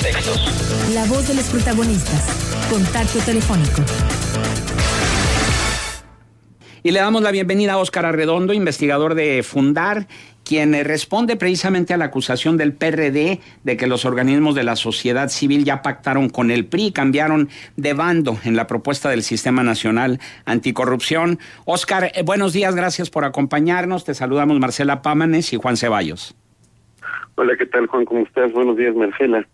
éxitos. La voz de los protagonistas. Contacto telefónico. Y le damos la bienvenida a Óscar Arredondo, investigador de Fundar, quien responde precisamente a la acusación del PRD de que los organismos de la sociedad civil ya pactaron con el PRI, cambiaron de bando en la propuesta del Sistema Nacional Anticorrupción. Óscar, buenos días, gracias por acompañarnos. Te saludamos Marcela Pámanes y Juan Ceballos. Hola, ¿qué tal, Juan? ¿Cómo estás? Buenos días, Marcela.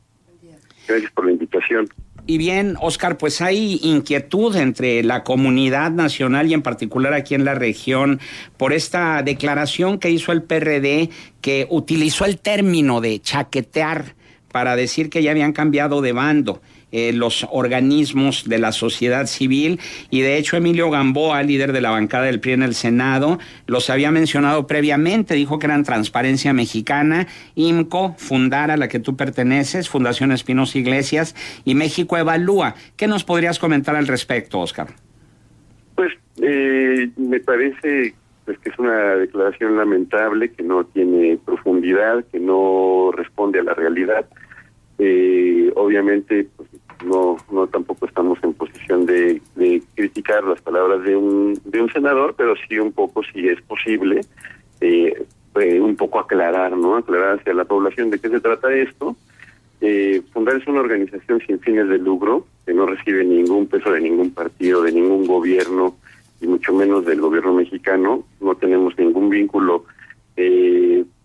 Gracias por la invitación. Y bien, Óscar, pues hay inquietud entre la comunidad nacional y en particular aquí en la región por esta declaración que hizo el PRD, que utilizó el término de chaquetear para decir que ya habían cambiado de bando los organismos de la sociedad civil, y de hecho Emilio Gamboa, líder de la bancada del PRI en el Senado, los había mencionado previamente, dijo que eran Transparencia Mexicana, IMCO, Fundar, a la que tú perteneces, Fundación Espinosa Iglesias y México Evalúa. ¿Qué nos podrías comentar al respecto, Óscar? Pues me parece que es una declaración lamentable, que no tiene profundidad, que no responde a la realidad. Obviamente pues, no tampoco estamos en posición de criticar las palabras de un senador, pero sí un poco, si es posible, un poco aclarar, ¿no? Aclarar hacia la población de qué se trata esto. Fundar es una organización sin fines de lucro, que no recibe ningún peso de ningún partido, de ningún gobierno, y mucho menos del gobierno mexicano. No tenemos ningún vínculo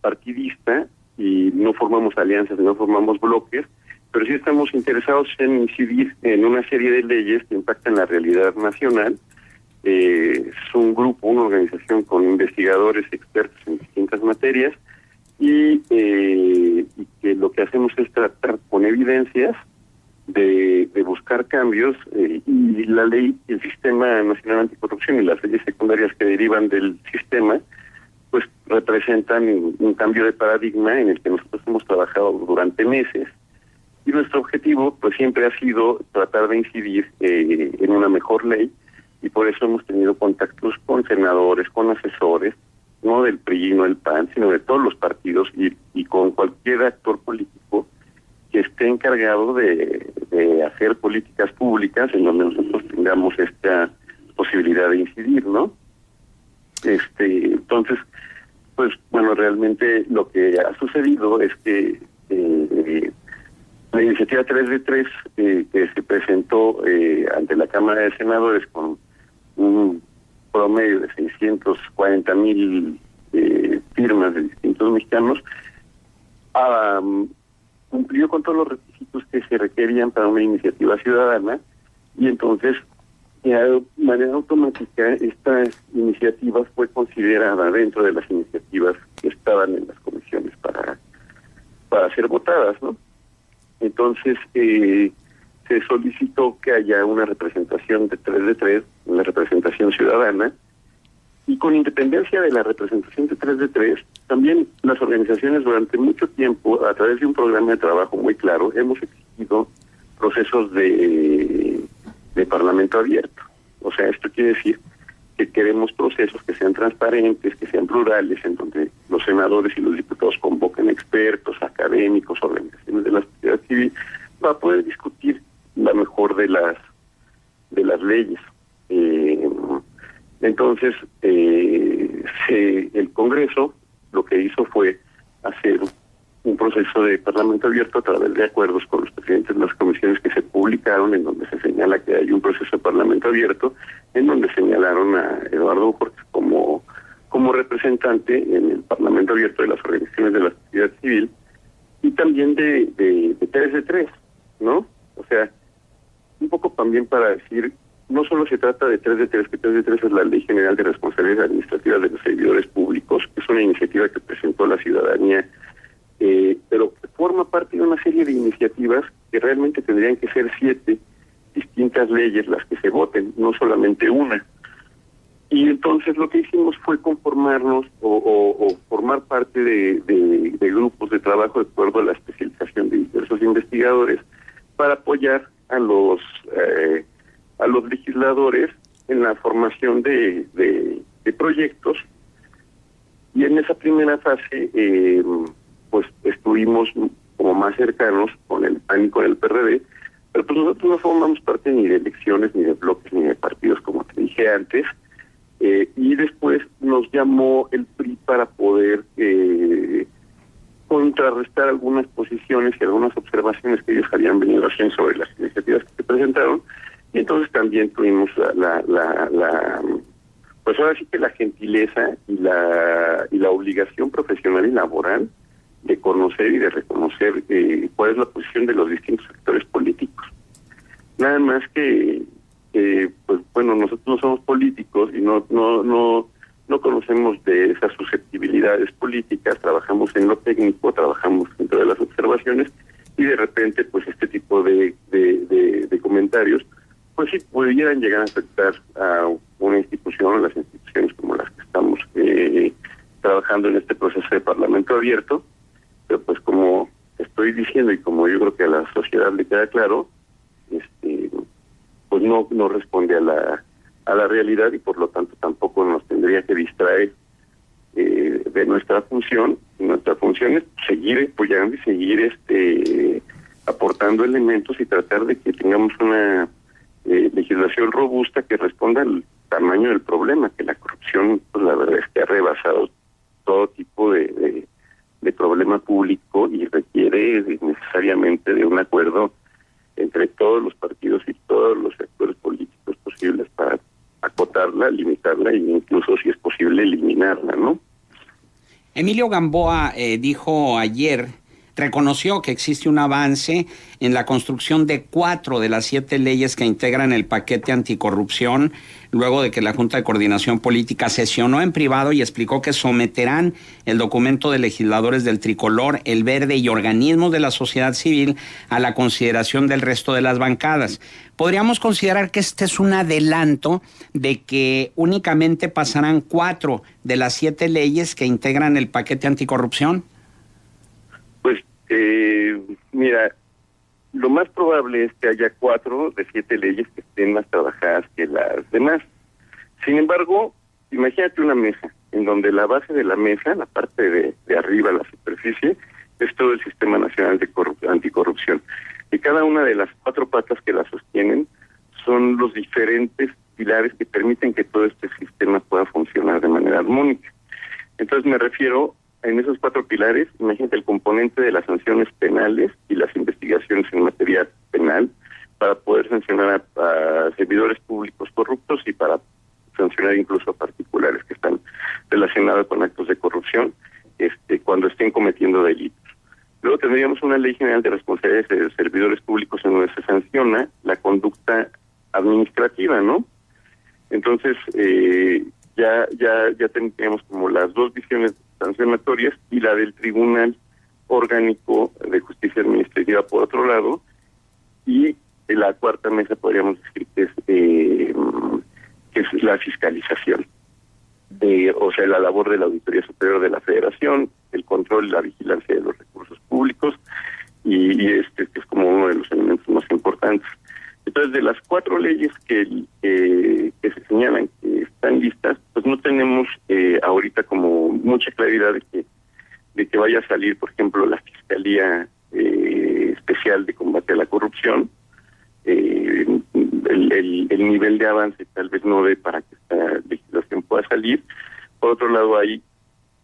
partidista, y no formamos alianzas, no formamos bloques, pero sí estamos interesados en incidir en una serie de leyes que impactan la realidad nacional. Es un grupo, una organización con investigadores expertos en distintas materias, y que lo que hacemos es tratar con evidencias de buscar cambios, y la ley, el Sistema Nacional Anticorrupción y las leyes secundarias que derivan del sistema, pues representan un cambio de paradigma en el que nosotros hemos trabajado durante meses, y nuestro objetivo pues siempre ha sido tratar de incidir en una mejor ley, y por eso hemos tenido contactos con senadores, con asesores, no del PRI, no del PAN, sino de todos los partidos, y con cualquier actor político que esté encargado de hacer políticas públicas en donde nosotros tengamos esta posibilidad de incidir, ¿no? Entonces, pues bueno, realmente lo que ha sucedido es que la iniciativa 3 de 3 que se presentó ante la Cámara de Senadores con un promedio de 640,000 firmas de distintos mexicanos, cumplió con todos los requisitos que se requerían para una iniciativa ciudadana, y entonces de manera automática esta iniciativa fue considerada dentro de las iniciativas que estaban en las comisiones para ser votadas, ¿no? Entonces se solicitó que haya una representación de 3 de 3, una representación ciudadana, y con independencia de la representación de 3 de 3, también las organizaciones durante mucho tiempo, a través de un programa de trabajo muy claro, hemos exigido procesos de parlamento abierto. O sea, esto quiere decir que queremos procesos que sean transparentes, que sean plurales, en donde los senadores y los diputados convoquen expertos, académicos, organizaciones de la sociedad civil, para poder discutir la mejor de las leyes. Entonces, el Congreso lo que hizo fue hacer un proceso de parlamento abierto a través de acuerdos con los presidentes de las comisiones que se publicaron, en donde se señala que hay un proceso de parlamento abierto, en donde señalaron a Eduardo Cortés como representante en el parlamento abierto de las organizaciones de la sociedad civil, y también de 3 de 3, ¿no? O sea, un poco también para decir, no solo se trata de 3 de 3, que 3 de 3 es la Ley General de Responsabilidades Administrativas de los Servidores Públicos, que es una iniciativa que presentó la ciudadanía, pero que forma parte de una serie de iniciativas que realmente tendrían que ser 7 distintas leyes las que se voten, no solamente una. Y entonces lo que hicimos fue conformarnos o formar parte de grupos de trabajo de acuerdo a la especialización de diversos investigadores para apoyar a los legisladores en la formación de proyectos. Y en esa primera fase pues estuvimos como más cercanos con el PAN y con el PRD, pero pues nosotros no formamos parte ni de elecciones, ni de bloques, ni de partidos, como te dije antes, y después nos llamó el PRI para poder contrarrestar algunas posiciones y algunas observaciones que ellos habían venido haciendo sobre las iniciativas que se presentaron, y entonces también tuvimos pues ahora sí que la gentileza y la obligación profesional y laboral de conocer y de reconocer cuál es la posición de los distintos sectores políticos. Nada más que pues bueno, nosotros no somos políticos y no conocemos de esas susceptibilidades políticas, trabajamos en lo técnico, trabajamos dentro de las observaciones, y de repente pues este tipo de comentarios pues sí pudieran llegar a afectar a una institución, a las instituciones como las que estamos trabajando en este proceso de Parlamento abierto, pero pues como estoy diciendo y como yo creo que a la sociedad le queda claro, pues no responde a la realidad, y por lo tanto tampoco nos tendría que distraer de nuestra función. Nuestra función es seguir apoyando y seguir aportando elementos y tratar de que tengamos una legislación robusta que responda al tamaño del problema, que la corrupción, pues la verdad es que ha rebasado todo tipo de problema público y requiere necesariamente de un acuerdo entre todos los partidos y todos los sectores políticos posibles para acotarla, limitarla e incluso, si es posible, eliminarla, ¿no? Emilio Gamboa dijo ayer, reconoció que existe un avance en la construcción de 4 de las 7 leyes que integran el paquete anticorrupción, luego de que la Junta de Coordinación Política sesionó en privado y explicó que someterán el documento de legisladores del Tricolor, el Verde y organismos de la sociedad civil a la consideración del resto de las bancadas. ¿Podríamos considerar que este es un adelanto de que únicamente pasarán 4 de las 7 leyes que integran el paquete anticorrupción? Pues, mira, lo más probable es que haya 4 de 7 leyes que estén más trabajadas que las demás. Sin embargo, imagínate una mesa, en donde la base de la mesa, la parte de arriba, la superficie, es todo el Sistema Nacional de Anticorrupción. Y cada una de las 4 patas que la sostienen son los diferentes pilares que permiten que todo este sistema pueda funcionar de manera armónica. Entonces me refiero, en esos 4 pilares, imagínate el componente de las sanciones penales y las investigaciones en materia penal para poder sancionar a servidores públicos corruptos y para sancionar incluso a particulares que están relacionados con actos de corrupción cuando estén cometiendo delitos. Luego tendríamos una ley general de responsabilidades de servidores públicos en donde se sanciona la conducta administrativa, ¿no? Entonces, ya tendríamos como las 2 visiones sancionatorias y la del Tribunal Orgánico de Justicia Administrativa por otro lado, y la 4ª mesa podríamos decir que es la fiscalización, o sea, la labor de la Auditoría Superior de la Federación, el control y la vigilancia de los recursos públicos, y que es como uno de los elementos más importantes. Entonces, de las 4 leyes que se señalan que están listas, pues no tenemos ahorita como mucha claridad de que vaya a salir, por ejemplo, la Fiscalía Especial de Combate a la Corrupción. El nivel de avance tal vez no dé para que esta legislación pueda salir. Por otro lado, hay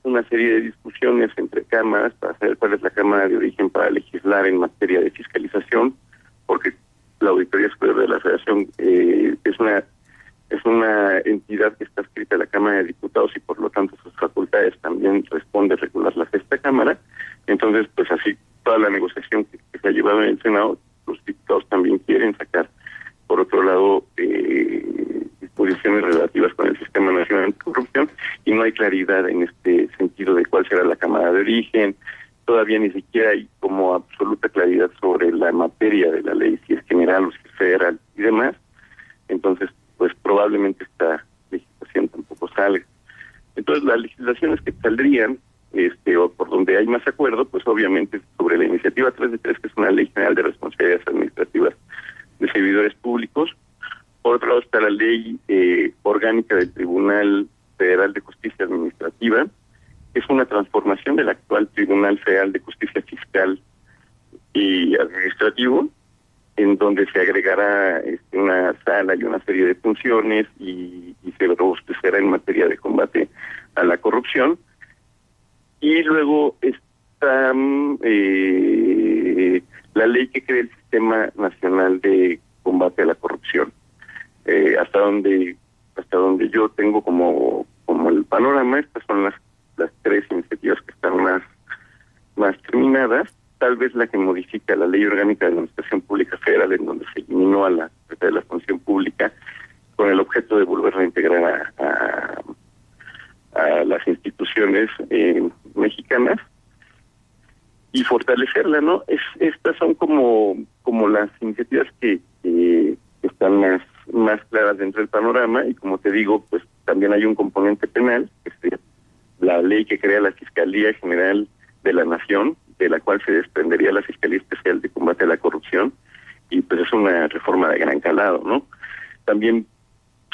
una serie de discusiones entre cámaras para saber cuál es la cámara de origen para legislar en materia de fiscalización, porque la Auditoría Superior de la Federación es una entidad que está adscrita a la Cámara de Diputados y por lo tanto sus facultades también responde regularlas a esta Cámara. Entonces, pues así toda la negociación que se ha llevado en el Senado, los diputados también quieren sacar, por otro lado, disposiciones relativas con el Sistema Nacional Anticorrupción, y no hay claridad en este sentido de cuál será la Cámara de origen. Todavía ni siquiera hay como absoluta claridad sobre la materia de la ley, si es general o si es federal y demás. Entonces, pues probablemente esta legislación tampoco salga. Entonces, las legislaciones que saldrían, o por donde hay más acuerdo, pues obviamente sobre la iniciativa 3 de 3, que es una ley general de responsabilidades administrativas de servidores públicos. Por otro lado está la ley orgánica del Tribunal Federal de Justicia Administrativa. Es una transformación del actual Tribunal Federal de Justicia Fiscal y administrativo, en donde se agregará una sala y una serie de funciones y se robustecerá en materia de combate a la corrupción. Y luego está la ley que crea el Sistema Nacional de Combate a la Corrupción. Hasta donde yo tengo como el panorama, estas son las tres iniciativas que están más terminadas. Tal vez la que modifica la Ley Orgánica de la Administración Pública Federal, en donde se eliminó a la Secretaría de la Función Pública con el objeto de volverla a integrar a las instituciones mexicanas y fortalecerla, ¿no? Estas son como las iniciativas que están más claras dentro del panorama, y como te digo, pues también hay un componente penal, que es la ley que crea la Fiscalía General de la Nación, de la cual se desprendería la Fiscalía Especial de Combate a la Corrupción, y pues es una reforma de gran calado, ¿no? También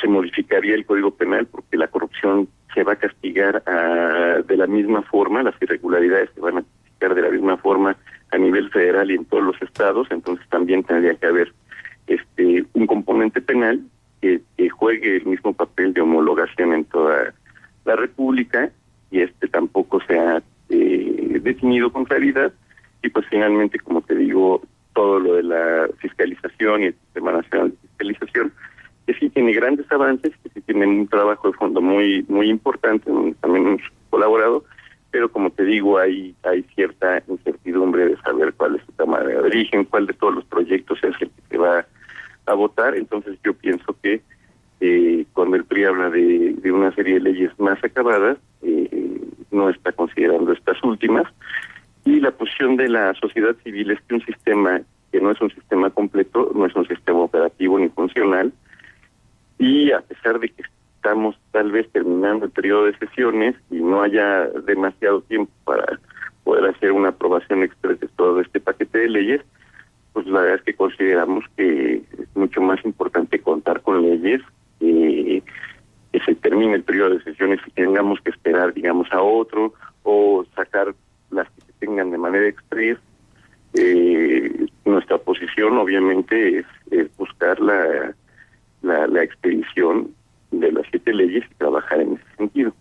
se modificaría el Código Penal, porque la corrupción se va a castigar de la misma forma, las irregularidades se van a castigar de la misma forma a nivel federal y en todos los estados. Entonces también tendría que haber un componente penal que juegue el mismo papel de homologación en toda la República, y tampoco se ha definido con claridad. Y pues finalmente, como te digo, todo lo de la fiscalización y el Sistema Nacional de Fiscalización, que sí tiene grandes avances, que sí tiene un trabajo de fondo muy muy importante, donde también hemos colaborado, pero como te digo, hay cierta incertidumbre de saber cuál es su cámara de origen, cuál de todos los proyectos es el que se va a votar. Entonces yo pienso que cuando el PRI habla de una serie de leyes más acabadas, no está considerando estas últimas, y la posición de la sociedad civil es que un sistema que no es un sistema completo, no es un sistema operativo ni funcional, y a pesar de que estamos tal vez terminando el periodo de sesiones y no haya demasiado tiempo para poder hacer una aprobación express de todo este paquete de leyes, pues la verdad es que consideramos que es mucho más importante contar con leyes que se termine el periodo de sesiones y tengamos que esperar, digamos, a otro, o sacar las que se tengan de manera express. Nuestra posición obviamente es buscar la expedición de las 7 leyes y trabajar en ese sentido.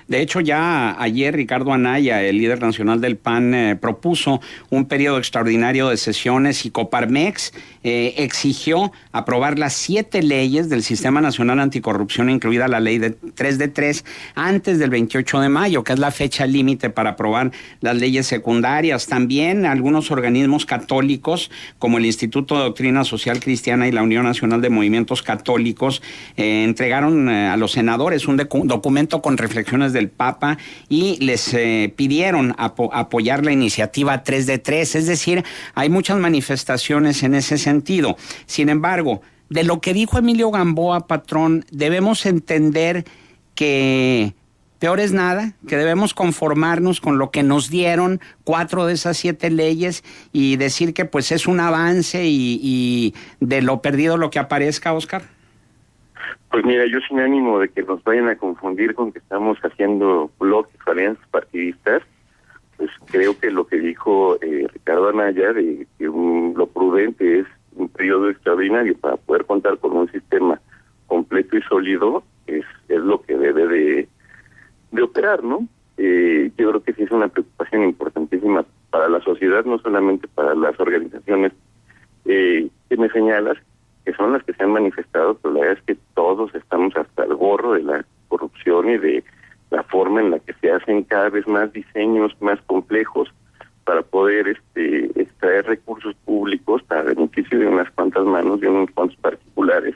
De hecho, ya ayer Ricardo Anaya, el líder nacional del PAN, propuso un periodo extraordinario de sesiones, y Coparmex exigió aprobar las 7 leyes del Sistema Nacional Anticorrupción, incluida la ley de 3 de 3, antes del 28 de mayo, que es la fecha límite para aprobar las leyes secundarias. También algunos organismos católicos, como el Instituto de Doctrina Social Cristiana y la Unión Nacional de Movimientos Católicos, entregaron a los senadores un documento con reflexiones del Papa, y les pidieron apoyar la iniciativa 3 de 3, es decir, hay muchas manifestaciones en ese sentido. Sin embargo, de lo que dijo Emilio Gamboa, patrón, debemos entender que peor es nada, que debemos conformarnos con lo que nos dieron 4 de esas 7 leyes y decir que pues es un avance, y de lo perdido lo que aparezca, Oscar. Pues mira, yo sin ánimo de que nos vayan a confundir con que estamos haciendo bloques o alianzas partidistas, pues creo que lo que dijo Ricardo Anaya, de que lo prudente es un periodo extraordinario para poder contar con un sistema completo y sólido, es lo que debe de operar, ¿no? Yo creo que sí es una preocupación importantísima para la sociedad, no solamente para las organizaciones que me señalas, que son las que se han manifestado, pero la verdad es que todos estamos hasta el gorro de la corrupción y de la forma en la que se hacen cada vez más diseños más complejos para poder extraer recursos públicos para beneficio de unas cuantas manos, de unos cuantos particulares,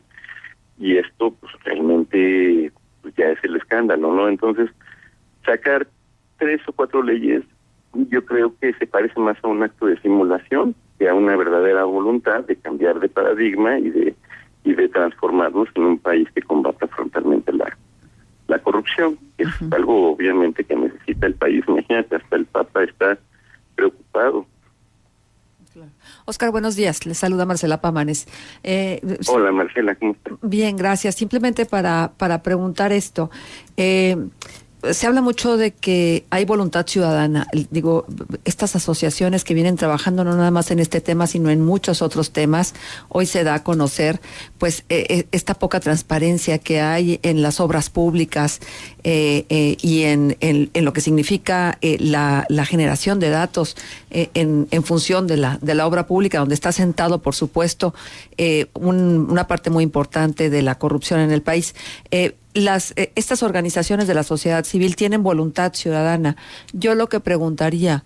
y esto pues realmente pues ya es el escándalo, ¿no? Entonces, sacar 3 o 4 leyes, yo creo que se parece más a un acto de simulación que a una verdadera voluntad de cambiar de paradigma y de transformarnos en un país que combata frontalmente la corrupción, que es algo obviamente que necesita el país. Imagínate, hasta el Papa está preocupado. Claro. Oscar, buenos días. Les saluda Marcela Pámanes. Hola, Marcela, ¿cómo estás? Bien, gracias. Simplemente para preguntar esto. se habla mucho de que hay voluntad ciudadana. Digo, estas asociaciones que vienen trabajando no nada más en este tema, sino en muchos otros temas, hoy se da a conocer pues esta poca transparencia que hay en las obras públicas y en lo que significa la generación de datos en función de la obra pública, donde está sentado, por supuesto, una parte muy importante de la corrupción en el país. Estas organizaciones de la sociedad civil tienen voluntad ciudadana. Yo lo que preguntaría,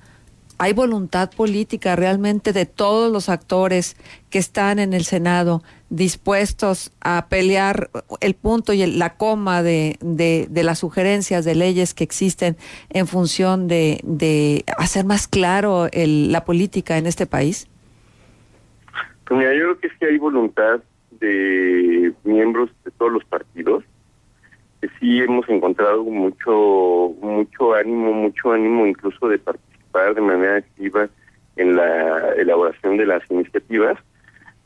¿hay voluntad política realmente de todos los actores que están en el Senado dispuestos a pelear el punto y la coma de las sugerencias de leyes que existen en función de hacer más claro la política en este país? Pues mira, yo creo que sí hay voluntad de miembros de todos los partidos, que sí hemos encontrado mucho ánimo incluso de participar de manera activa en la elaboración de las iniciativas,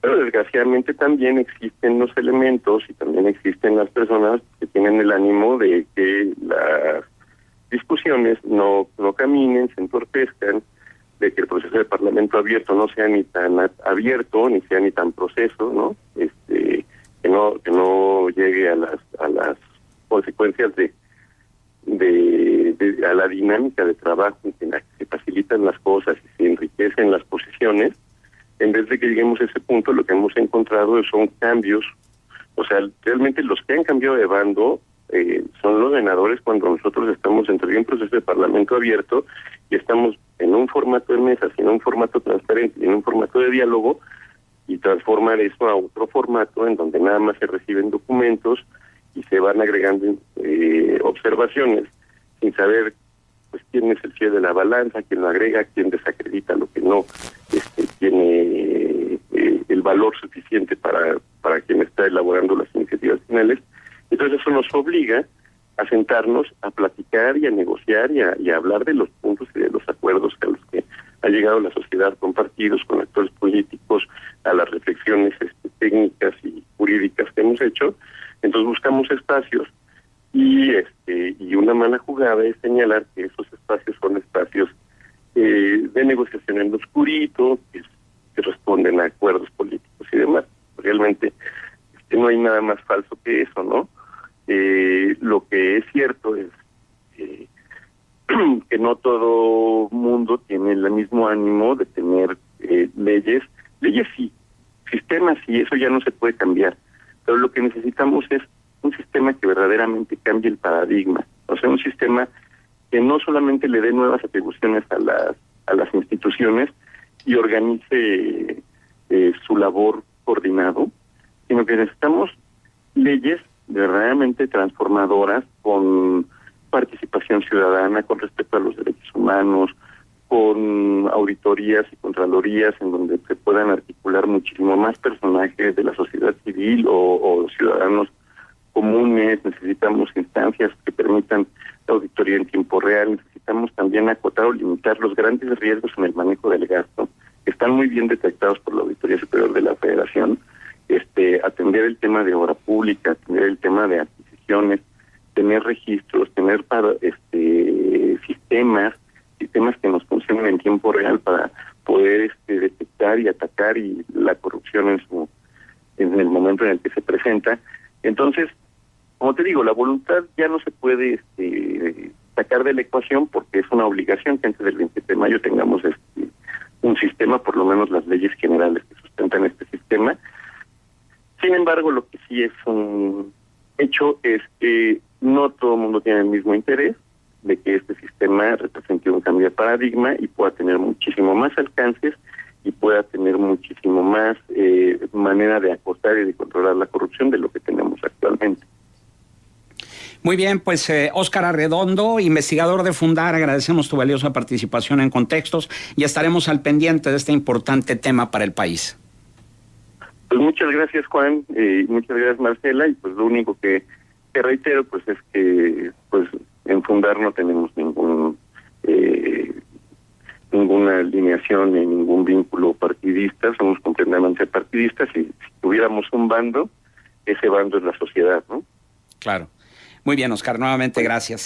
pero desgraciadamente también existen los elementos y también existen las personas que tienen el ánimo de que las discusiones no caminen, se entorpezcan, de que el proceso de parlamento abierto no sea ni tan abierto, ni sea ni tan proceso, ¿no? Que no llegue a las consecuencias a la dinámica de trabajo en la que se facilitan las cosas y se enriquecen las posiciones. En vez de que lleguemos a ese punto, lo que hemos encontrado son cambios. O sea, realmente los que han cambiado de bando son los ganadores cuando nosotros estamos dentro de un proceso de parlamento abierto y estamos en un formato de mesas, en un formato transparente, en un formato de diálogo, y transformar eso a otro formato en donde nada más se reciben documentos y se van agregando observaciones sin saber pues quién es el fiel de la balanza, quién lo agrega, quién desacredita lo que no tiene el valor suficiente para quien está elaborando las iniciativas finales. Entonces eso nos obliga a sentarnos, a platicar y a negociar y a hablar de los puntos y de los acuerdos a los que ha llegado la sociedad con partidos, con actores políticos, a las reflexiones técnicas y jurídicas que hemos hecho. Entonces buscamos espacios y una mala jugada es señalar que esos espacios son espacios de negociación en lo oscurito, que responden a acuerdos políticos y demás. Realmente no hay nada más falso que eso, ¿no? Lo que es cierto es que no todo mundo tiene el mismo ánimo de tener leyes sí, sistemas sí, eso ya no se puede cambiar, pero lo que necesitamos es un sistema que verdaderamente cambie el paradigma, o sea, un sistema que no solamente le dé nuevas atribuciones a las instituciones y organice su labor coordinado, sino que necesitamos leyes verdaderamente transformadoras con participación ciudadana, con respeto a los derechos humanos, con auditorías y contralorías en donde se puedan articular muchísimo más personajes de la sociedad civil o ciudadanos comunes. Necesitamos instancias que permitan la auditoría en tiempo real. Necesitamos también acotar o limitar los grandes riesgos en el manejo del gasto, que están muy bien detectados por la Auditoría Superior de la Federación. Atender el tema de obra pública, atender el tema de adquisiciones, tener registros, tener sistemas que nos funcionen en tiempo real para poder detectar y atacar la corrupción en el momento en el que se presenta. Entonces, como te digo, la voluntad ya no se puede sacar de la ecuación porque es una obligación que antes del 27 de mayo tengamos un sistema, por lo menos las leyes generales que sustentan este sistema. Sin embargo, lo que sí es un hecho es que no todo el mundo tiene el mismo interés de que este sistema represente un cambio de paradigma y pueda tener muchísimo más alcances y pueda tener muchísimo más manera de acotar y de controlar la corrupción de lo que tenemos actualmente. Muy bien, pues Óscar Arredondo, investigador de Fundar, agradecemos tu valiosa participación en Contextos y estaremos al pendiente de este importante tema para el país. Pues muchas gracias, Juan, muchas gracias, Marcela, y pues lo único que reitero pues es que pues en Fundar no tenemos ninguna alineación ni ningún vínculo partidista, somos completamente partidistas y si tuviéramos un bando, ese bando es la sociedad, ¿no? Claro. Muy bien, Óscar, nuevamente gracias.